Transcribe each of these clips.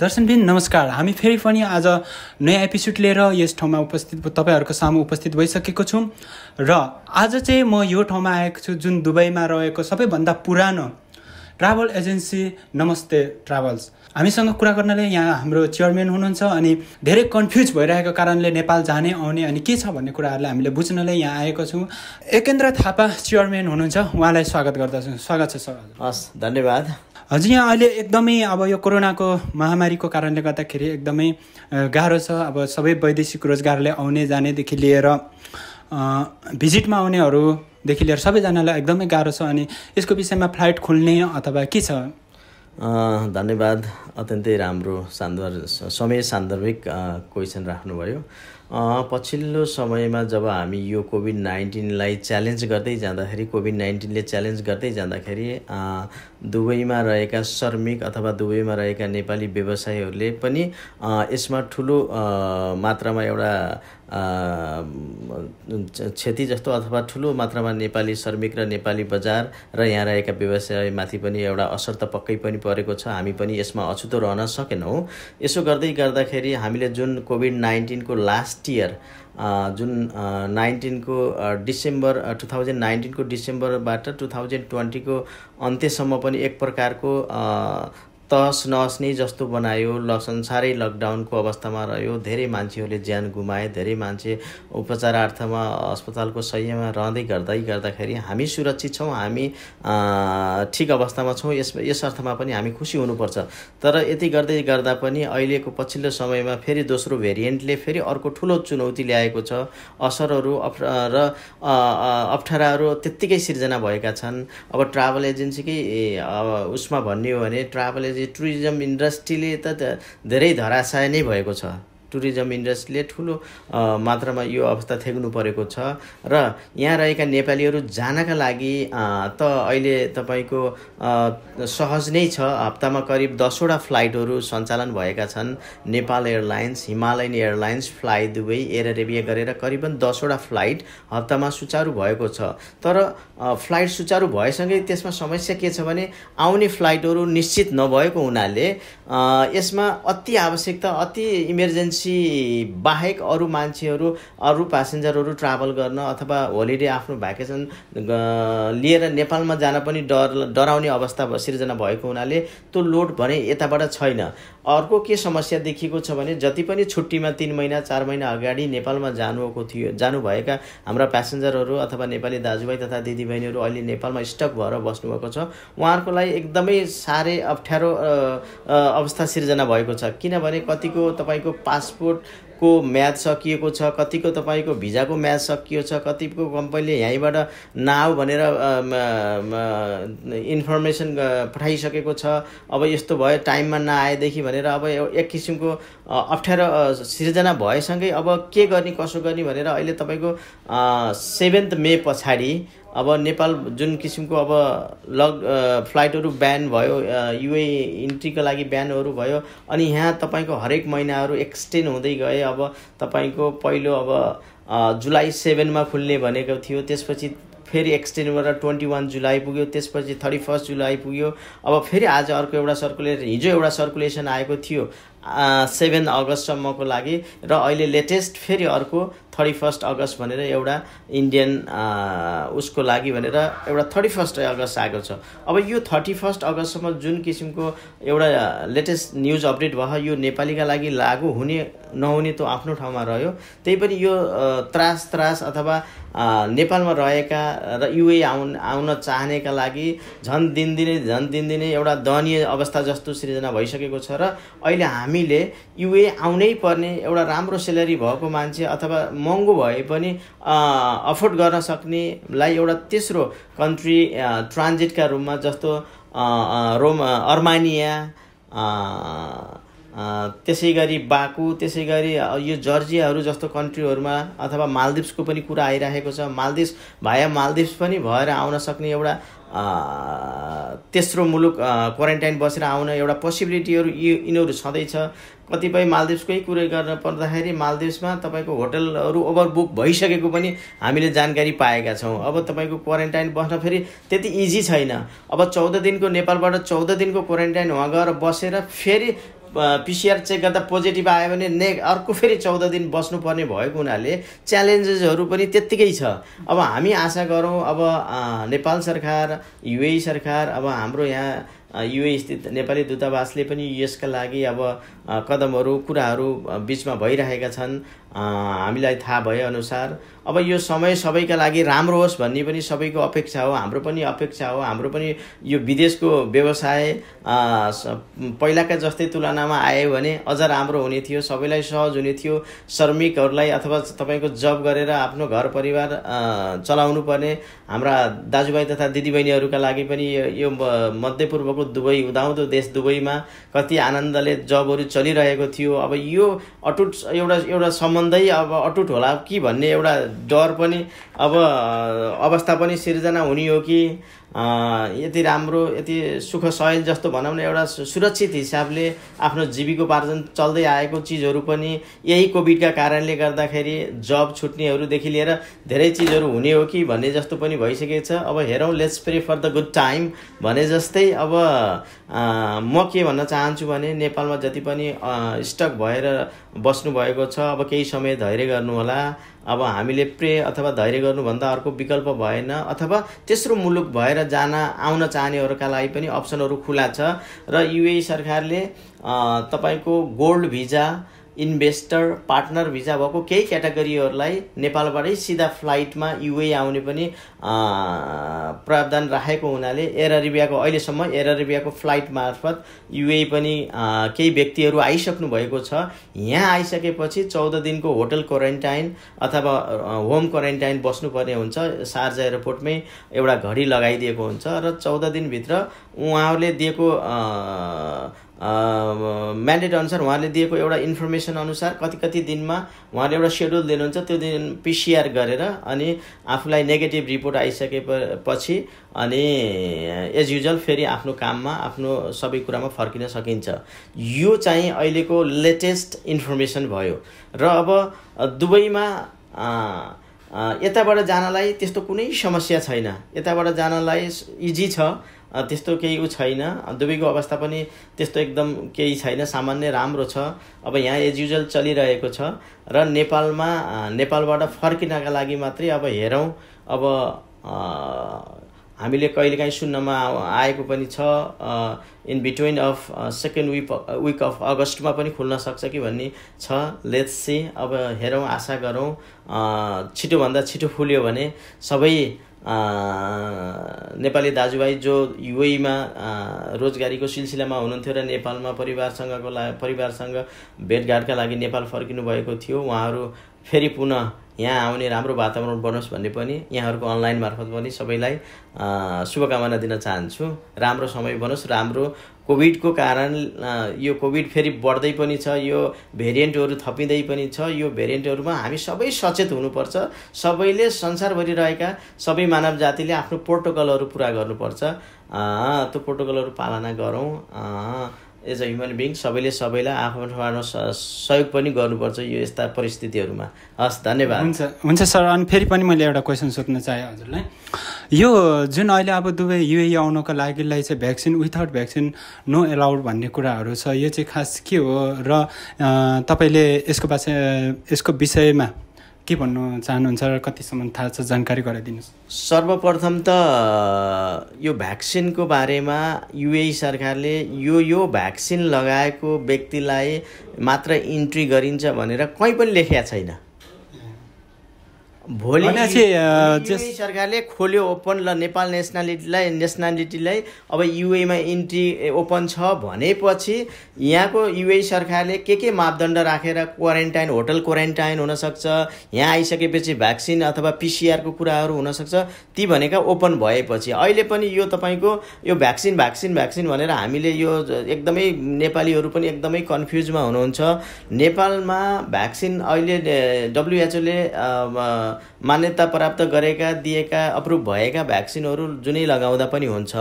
दर्शनबिन नमस्कार। हामी फेरि पनि आज नयाँ एपिसोड लिएर यस ठाउँमा उपस्थित तपाईहरुको सामु उपस्थित भइसकेको छु र आज चाहिँ म यो ठाउँमा आएको छु जुन दुबईमा रहेको सबैभन्दा पुरानो ट्राभल एजेन्सी नमस्ते ट्राभल्स। हामीसँग कुरा गर्नले यहाँ हाम्रो चेयरम्यान हुनुहुन्छ अनि धेरै कन्फ्युज भइरहेको कारणले नेपाल जाने आउने अनि के छ भन्ने कुराहरुलाई हामीले बुझ्नलाई यहाँ आएको छु। एकेन्द्र थापा चेयरम्यान हुनुहुन्छ, उहाँलाई स्वागत गर्दछु। स्वागत छ सर। हस्, धन्यवाद। हजुर, यहाँ अहिले एकदमै अब यो कोरोनाको महामारीको कारणले गर्दाखेरि एकदमै गाह्रो छ। अब सबै वैदेशिक रोजगारले आउने जानेदेखि लिएर भिजिटमा आउनेहरूदेखि लिएर सबैजनालाई एकदमै गाह्रो छ अनि यसको विषयमा फ्लाइट खुल्ने अथवा के छ? धन्यवाद। अत्यन्तै राम्रो समय सान्दर्भिक क्वेसन राख्नुभयो। पछिल्लो समयमा जब हामी यो कोभिड-19लाई च्यालेन्ज गर्दै जाँदाखेरि कोभिड-19ले च्यालेन्ज गर्दै जाँदाखेरि दुबईमा रहेका श्रमिक अथवा दुबईमा रहेका नेपाली व्यवसायीहरूले पनि यसमा ठुलो मात्रामा एउटा क्षति जस्तो अथवा ठुलो मात्रामा नेपाली श्रमिक र नेपाली बजार र यहाँ रहेका व्यवसायमाथि पनि एउटा असर त पक्कै पनि परेको छ। हामी पनि यसमा अछुतो रहन सकेनौँ। यसो गर्दै गर्दाखेरि हामीले जुन कोभिड-19 को लास्ट इयर जुन 19 को डिसेम्बर 2019 को डिसेम्बरबाट 2020 को अन्त्यसम्म पनि एक प्रकारको तहस नहस नै जस्तो बनायो। संसारै लकडाउनको अवस्थामा रह्यो। धेरै मान्छेहरूले ज्यान गुमाए। धेरै मान्छे उपचारार्थमा अस्पतालको शय्यामा रहँदै गर्दाखेरि हामी सुरक्षित छौँ, हामी ठिक अवस्थामा छौँ। यस अर्थमा पनि हामी खुसी हुनुपर्छ। तर यति गर्दै गर्दा पनि अहिलेको पछिल्लो समयमा फेरि दोस्रो भेरिएन्टले फेरि अर्को ठुलो चुनौती ल्याएको छ। असरहरू र अप्ठ्याराहरू त्यत्तिकै सिर्जना भएका छन्। अब ट्राभल एजेन्सीकै उसमा भन्ने हो भने ट्राभल टुरिज्म इन्डस्ट्रीले त धेरै धराशाय नै भएको छ। टुरिज्म इन्डस्ट्रीले ठुलो मात्रामा यो अवस्था थेग्नु परेको छ र यहाँ रहेका नेपालीहरू जानका लागि त अहिले तपाईको सहज नै छ। हप्तामा करिब 10वटा फ्लाइटहरू सञ्चालन भएका छन्। Nepal airlines, Himalayan airlines, fly Dubai, air Arabia गरेर करिबन 10वटा फ्लाइट हप्तामा सुचारू भएको छ। तर फ्लाइट सुचारू भएसँगै त्यसमा समस्या के छ भने आउने फ्लाइटहरू निश्चित नभएको हुनाले यसमा अति आवश्यकता अति इमर्जेन्सी बाहेक अरू मान्छेहरू अरू प्यासेन्जरहरू ट्राभल गर्न अथवा होलिडे आफ्नो भ्याकेसन लिएर नेपालमा जान पनि डराउने अवस्था सिर्जना भएको हुनाले त्यो लोड भने यताबाट छैन। अर्को के समस्या देखिएको छ भने जति पनि छुट्टीमा 3 महिना 4 महिना अगाडि नेपालमा जानुभएका हाम्रा प्यासेन्जरहरू अथवा नेपाली दाजुभाइ तथा दिदीबहिनीहरू अहिले नेपालमा स्टक भएर बस्नुभएको छ। उहाँहरूको लागि एकदमै साह्रै अप्ठ्यारो अवस्था सिर्जना भएको छ। किनभने कतिको तपाईको पासपोर्टको म्याद सकिएको छ, कतिको तपाईको भिजाको म्याद सकिएको छ, कतिको कम्पनीले यहीँबाट नआऊ भनेर इन्फर्मेसन पठाइसकेको छ। अब यस्तो भयो टाइममा नआएदेखि भनेर अब एक किसिमको अप्ठ्यारो सिर्जना भएसँगै अब के गर्ने कसो गर्ने भनेर अहिले तपाईको 7 मे पछाडि अब नेपाल जुन किसिमको अब फ्लाइटहरू ब्यान भयो, युए इन्ट्रीको लागि ब्यानहरू भयो अनि यहाँ तपाईको हरेक महिनाहरू एक्सटेन्ड हुँदै गए। अब तपाईको पहिलो अब जुलाई 7 मा खुल्ने भनेको थियो, त्यसपछि फेरि एक्सटेन्ड गरेर 21 जुलाई पुग्यो, त्यसपछि 31 जुलाई पुग्यो। अब फेरि आज अर्को एउटा हिजो एउटा सर्कुलेसन आएको थियो 7 अगस्तसम्मको लागि र अहिले लेटेस्ट फेरि अर्को 31 अगस्त भनेर एउटा इन्डियन उसको लागि भनेर एउटा 31 अगस्त आएको छ। अब यो 31 अगस्तसम्म जुन किसिमको एउटा लेटेस्ट न्युज अपडेट भयो यो नेपालीका लागि लागू हुने नहुने त आफ्नो ठाउँमा रह्यो। त्यही पनि यो त्रास अथवा नेपालमा रहेका र युए आउन चाहनेका लागि झन् दिनदिनै एउटा दयनीय अवस्था जस्तो सृजना भइसकेको छ र अहिले हामीले युए आउनै पर्ने एउटा राम्रो सेलेरी भएको मान्छे अथवा महँगो भए पनि अफोर्ड गर्न सक्नेलाई एउटा तेस्रो कन्ट्री ट्रान्जिटका रूपमा जस्तो अर्मानिया, त्यसै गरी बाकु, त्यसै गरी यो जर्जियाहरू जस्तो कन्ट्रीहरूमा अथवा मालदिप्सको पनि कुरा आइरहेको छ। मालदिप्स पनि भएर आउन सक्ने एउटा तेस्रो मुलुक क्वारेन्टाइन बसेर आउन एउटा पोसिबिलिटीहरू यिनीहरू छँदैछ। कतिपय मालदिप्सकै कुरा गर्न पर्दाखेरि मालदिप्समा तपाईको होटलहरू ओभरबुक भइसकेको पनि हामीले जानकारी पाएका छौँ। अब तपाईको क्वारेन्टाइन बस्न फेरि त्यति इजी छैन। अब 14 दिनको नेपालबाट 14 दिनको क्वारेन्टाइन वहाँ गएर बसेर फेरि पिसिआर चेक गर्दा पोजिटिभ आयो भने अर्को फेरि 14 दिन बस्नुपर्ने भएको हुनाले च्यालेन्जेसहरू पनि त्यत्तिकै छ। अब हामी आशा गरौँ अब नेपाल सरकार, युएई सरकार, अब हाम्रो यहाँ युएई स्थित नेपाली दूतावासले पनि यसका लागि अब कदमहरू कुराहरू बिचमा भइरहेका छन्। हामीलाई थाहा भए अनुसार अब यो समय सबैका लागि राम्रो होस् भन्ने पनि सबैको अपेक्षा हो, हाम्रो पनि अपेक्षा हो। हाम्रो पनि यो विदेशको व्यवसाय पहिलाका जस्तै तुलनामा आयो भने अझ राम्रो हुने थियो, सबैलाई सहज हुने थियो। श्रमिकहरूलाई अथवा तपाईँको जब गरेर आफ्नो घर परिवार चलाउनु पर्ने हाम्रा दाजुभाइ तथा दिदीबहिनीहरूका लागि पनि यो मध्यपूर्वको दुबई, उदाउँदो देश दुबईमा कति आनन्दले जबहरू चलिरहेको थियो। अब यो अटुट एउटा सम्बन्धै अब अटुट होला कि भन्ने एउटा डर पनि अब अवस्था पनि सिर्जना हुने हो कि यति राम्रो, यति सुख सहेल जस्तो भनौँ न, एउटा सुरक्षित हिसाबले आफ्नो जीविकोपार्जन चल्दै आएको चिजहरू पनि यही कोभिडका कारणले गर्दाखेरि जब छुट्नेहरूदेखि लिएर धेरै चिजहरू हुने हो कि भन्ने जस्तो पनि भइसकेको छ। अब हेरौँ, let's pray for the good time भने जस्तै। अब म के भन्न चाहन्छु भने नेपालमा जति पनि स्टक भएर बस्नुभएको छ, अब केही समय धैर्य गर्नुहोला। अब हामीले प्रे अथवा धैर्य गर्नुभन्दा अर्को विकल्प भएन, अथवा तेस्रो मुलुक भएर आउन चाहनेहरूका लागि पनि अप्सनहरू खुला छ। र युएई सरकारले तपाईँको gold visa, investor, partner visa भएको केही क्याटेगोरीहरूलाई नेपालबाटै सिधा फ्लाइटमा युएई आउने पनि प्रावधान राखेको हुनाले एयर अरेबियाको अहिलेसम्म एयर अरेबियाको फ्लाइट मार्फत युएई पनि केही व्यक्तिहरू आइसक्नु भएको छ। यहाँ आइसकेपछि 14 दिनको होटल क्वारेन्टाइन अथवा होम क्वारेन्टाइन बस्नुपर्ने हुन्छ। शारजा एयरपोर्टमै एउटा घडी लगाइदिएको हुन्छ र 14 दिनभित्र उहाँहरूले दिएको म्यान्डेट अनुसार, उहाँले दिएको एउटा इन्फर्मेसन अनुसार कति दिनमा उहाँले एउटा सेड्युल दिनुहुन्छ। त्यो दिन पिसिआर गरेर अनि आफूलाई नेगेटिभ रिपोर्ट आइसकेपछि अनि एज युजल फेरि आफ्नो काममा, आफ्नो सबै कुरामा फर्किन सकिन्छ। यो चाहिँ अहिलेको लेटेस्ट इन्फर्मेसन भयो। र अब दुबईमा यताबाट जानलाई त्यस्तो कुनै समस्या छैन, यताबाट जानलाई इजी छ, त्यस्तो केही छैन। दुबईको अवस्था पनि त्यस्तो एकदम केही छैन, सामान्य राम्रो छ। अब यहाँ एज युजल चलिरहेको छ र नेपालबाट फर्किनका लागि मात्रै अब हेरौँ। अब हामीले कहिलेकाहीँ सुन्नमा आएको पनि छ in between of second week of अगस्टमा पनि खुल्न सक्छ कि भन्ने छ। लेट्स सी, अब हेरौँ, आशा गरौँ छिटोभन्दा छिटो खुल्यो भने सबै नेपाली दाजुभाइ जो युएईमा रोजगारीको सिलसिलामा हुनुहुन्थ्यो र नेपालमा परिवारसँग भेटघाटका लागि नेपाल फर्किनु भएको थियो, उहाँहरू फेरि पुनः यहाँ आउने राम्रो वातावरण बनोस् भन्ने पनि यहाँहरूको अनलाइन मार्फत पनि सबैलाई शुभकामना दिन चाहन्छु। राम्रो समय बनोस्। राम्रो कोभिडको कारण यो कोभिड फेरि बढ्दै पनि छ, यो भेरिएन्टहरू थपिँदै पनि छ। यो भेरिएन्टहरूमा हामी सबै सचेत हुनुपर्छ। सबैले, संसारभरि रहेका सबै मानव जातिले आफ्नो प्रोटोकलहरू पुरा गर्नुपर्छ। त्यो प्रोटोकलहरू पालना गरौँ। एज अ ह्युमन बिङ सबैले सबैलाई आफ्नो सहयोग पनि गर्नुपर्छ यो यस्ता परिस्थितिहरूमा। हस्, धन्यवाद। हुन्छ सर। अनि फेरि पनि मैले एउटा क्वेसन सोध्न चाहेँ हजुरलाई। यो जुन अहिले अब दुबई युएई आउनको लागिलाई चाहिँ vaccine, without vaccine no allowed भन्ने कुराहरू छ, यो चाहिँ खास के हो र तपाईँले यसको विषयमा के भन्नु चाहनुहुन्छ र कतिसम्म थाहा छ, जानकारी गराइदिनुहोस्। सर्वप्रथम त यो भ्याक्सिनको बारेमा युएई सरकारले यो भ्याक्सिन लगाएको व्यक्तिलाई मात्र इन्ट्री गरिन्छ भनेर कहीँ पनि लेखेको छैन। भोलि युएई सरकारले खोल्यो ओपन ल नेपाल नेसनालिटीलाई अब युएईमा इन्ट्री ओपन छ भनेपछि यहाँको युएई सरकारले के मापदण्ड राखेर क्वारेन्टाइन, होटल क्वारेन्टाइन हुनसक्छ, यहाँ आइसकेपछि भ्याक्सिन अथवा पिसिआरको कुराहरू हुनसक्छ, ती भनेका ओपन भएपछि। अहिले पनि यो तपाईँको यो भ्याक्सिन भनेर हामीले यो एकदमै नेपालीहरू पनि एकदमै कन्फ्युजमा हुनुहुन्छ। नेपालमा भ्याक्सिन अहिले डब्ल्युएचओले मान्यता प्राप्त गरेका, दिएका, अप्रुभ भएका भ्याक्सिनहरू जुनै लगाउँदा पनि हुन्छ।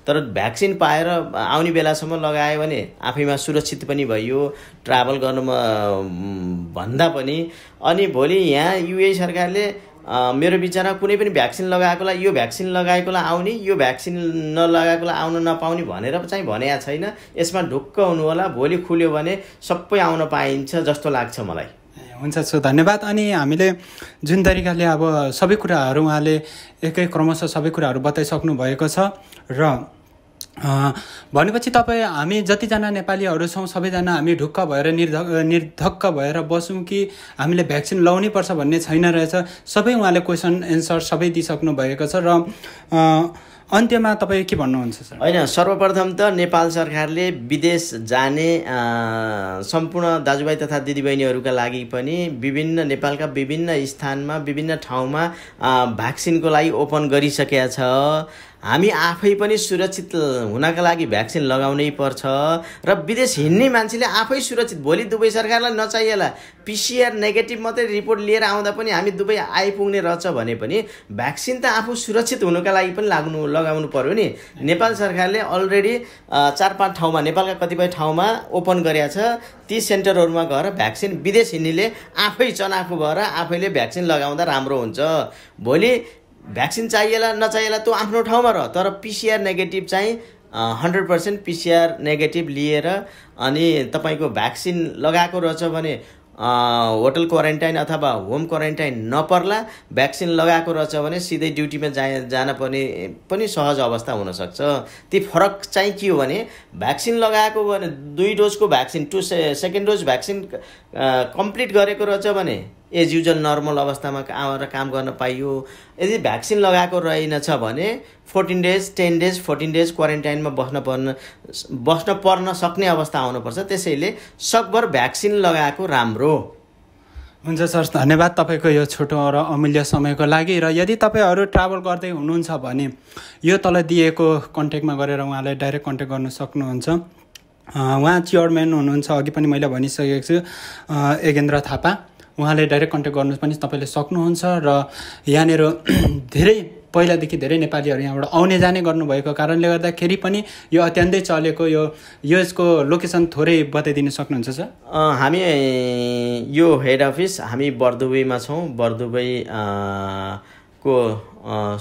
तर भ्याक्सिन पाएर आउने बेलासम्म लगायो भने आफैमा सुरक्षित पनि भयो, ट्राभल गर्नुमा भन्दा पनि। अनि भोलि यहाँ युएई सरकारले मेरो विचारमा कुनै पनि भ्याक्सिन लगाएकोलाई यो भ्याक्सिन लगाएकोलाई आउने, यो भ्याक्सिन नलगाएकोलाई आउन नपाउने भनेर चाहिँ भनेको छैन। यसमा ढुक्क हुनु होला, भोलि खुल्यो भने सबै आउन पाइन्छ जस्तो लाग्छ मलाई। हुन्छ सो धन्यवाद। अनि हामीले जुन तरिकाले अब सबै कुराहरू उहाँले एकै क्रमशः सबै कुराहरू बताइसक्नु भएको छ र भनेपछि तपाईँ हामी जतिजना नेपालीहरू छौँ सबैजना हामी ढुक्क भएर निर्धक्क भएर बसौँ कि हामीले भ्याक्सिन लाउनै पर्छ भन्ने छैन रहेछ। सबै उहाँले क्वेसन एन्सर सबै दिइसक्नु भएको छ र अन्त्यमा तपाईँ के भन्नुहुन्छ सर? होइन, सर्वप्रथम त नेपाल सरकारले विदेश जाने सम्पूर्ण दाजुभाइ तथा दिदीबहिनीहरूका लागि पनि नेपालका विभिन्न स्थानमा विभिन्न ठाउँमा भ्याक्सिनको लागि ओपन गरिसकेका छ। हामी आफै पनि सुरक्षित हुनका लागि भ्याक्सिन लगाउनै पर्छ र विदेश हिँड्ने मान्छेले आफै सुरक्षित, भोलि दुबई सरकारलाई नचाहिएला PCR नेगेटिभ मात्रै रिपोर्ट लिएर आउँदा पनि हामी दुबई आइपुग्ने रहेछ भने पनि भ्याक्सिन त आफू सुरक्षित हुनुका लागि पनि लगाउनु पर्यो नि। नेपाल सरकारले अलरेडी 4-5 ठाउँमा, नेपालका कतिपय ठाउँमा ओपन गरेका छ। ती सेन्टरहरूमा गएर भ्याक्सिन विदेश हिँड्नेले आफै चनाखो भएर आफैले भ्याक्सिन लगाउँदा राम्रो हुन्छ। भोलि भ्याक्सिन चाहिएला नचाहिएला त्यो आफ्नो ठाउँमा रह, तर PCR नेगेटिभ चाहिँ 100% PCR नेगेटिभ लिएर अनि तपाईँको भ्याक्सिन लगाएको रहेछ भने होटल क्वारेन्टाइन अथवा होम क्वारेन्टाइन नपर्ला। भ्याक्सिन लगाएको रहेछ भने सिधै ड्युटीमा जान पनि सहज अवस्था हुनसक्छ। ती फरक चाहिँ के हो भने भ्याक्सिन लगाएको भने 2 डोजको vaccine second dose vaccine complete गरेको रहेछ भने एज युजल नर्मल अवस्थामा आएर काम गर्न पाइयो। यदि भ्याक्सिन लगाएको रहेनछ भने 14 डेज 10 डेज 14 डेज क्वारेन्टाइनमा बस्न पर्न सक्ने अवस्था आउनुपर्छ। त्यसैले सकभर भ्याक्सिन लगाएको राम्रो। हुन्छ सर, धन्यवाद तपाईँको यो छोटो र अमूल्य समयको लागि। र यदि तपाईँहरू ट्राभल गर्दै हुनुहुन्छ भने यो तल दिएको कन्ट्याक्टमा गरेर उहाँलाई डाइरेक्ट कन्ट्याक्ट गर्न सक्नुहुन्छ। उहाँ चेयरम्यान हुनुहुन्छ, अघि पनि मैले भनिसकेको छु, एगेन्द्र थापा। उहाँले डाइरेक्ट कन्ट्याक्ट गर्नु पनि तपाईँले सक्नुहुन्छ। र यहाँनिर पहिलादेखि धेरै नेपालीहरू यहाँबाट आउने जाने गर्नुभएको कारणले गर्दाखेरि पनि यो अत्यन्तै चलेको यसको लोकेसन थोरै बताइदिन सक्नुहुन्छ सर? हामी यो हेड अफिस हामी बर्दुबईमा छौँ। बर्दुबई को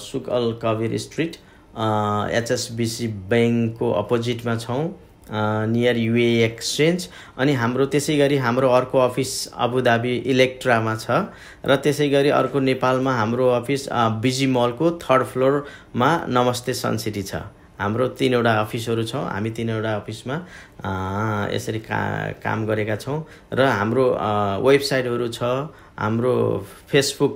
सुक अल कबिर स्ट्रिट HSBC ब्याङ्कको अपोजिटमा छौँ, नियर UAE एक्सचेन्ज। अनि हाम्रो त्यसै गरी हाम्रो अर्को अफिस अबुधाबी इलेक्ट्रामा छ र त्यसै गरी अर्को नेपालमा हाम्रो अफिस बिजी मलको 3rd फ्लोरमा नमस्ते सन सिटी छ। हाम्रो 3वटा अफिसहरू छौँ। हामी 3वटा अफिसमा यसरी काम गरेका छौँ र हाम्रो वेबसाइटहरू छ, हाम्रो फेसबुक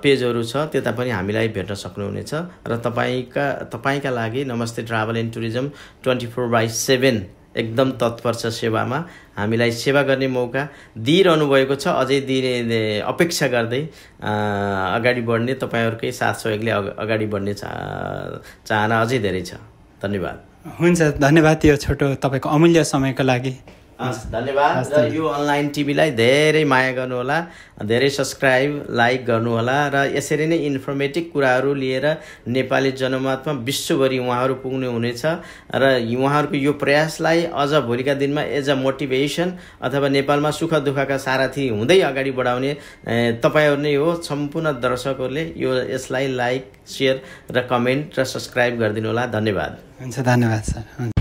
पेजहरू छ, त्यता पनि हामीलाई भेट्न सक्नुहुनेछ। र तपाईका लागि नमस्ते ट्राभल एन्ड टुरिज्म 24/7 एकदम तत्पर छ सेवामा। हामीलाई सेवा गर्ने मौका दिइरहनु भएको छ, अझै दिने अपेक्षा गर्दै अगाडि बढ्ने तपाईँहरूकै साथ सहयोगले अगाडि बढ्ने चाहना अझै धेरै छ। धन्यवाद। हुन्छ, धन्यवाद यो छोटो तपाईँको अमूल्य समयको लागि। धन्यवाद। र यो अनलाइन टिभीलाई धेरै माया गर्नुहोला, धेरै सब्सक्राइब लाइक गर्नुहोला र यसरी नै इन्फर्मेटिभ कुराहरू लिएर नेपाली जनमतमा विश्वभरि उहाँहरू पुग्ने हुनेछ। र उहाँहरूको यो प्रयासलाई अझ भोलिका दिनमा एज अ मोटिभेसन अथवा नेपालमा सुख दुःखका सारथी हुँदै अगाडि बढाउने तपाईँहरू नै हो। सम्पूर्ण दर्शकहरूले यसलाई लाइक, सेयर र कमेन्ट र सब्सक्राइब गरिदिनु होला। धन्यवाद। हुन्छ, धन्यवाद सर।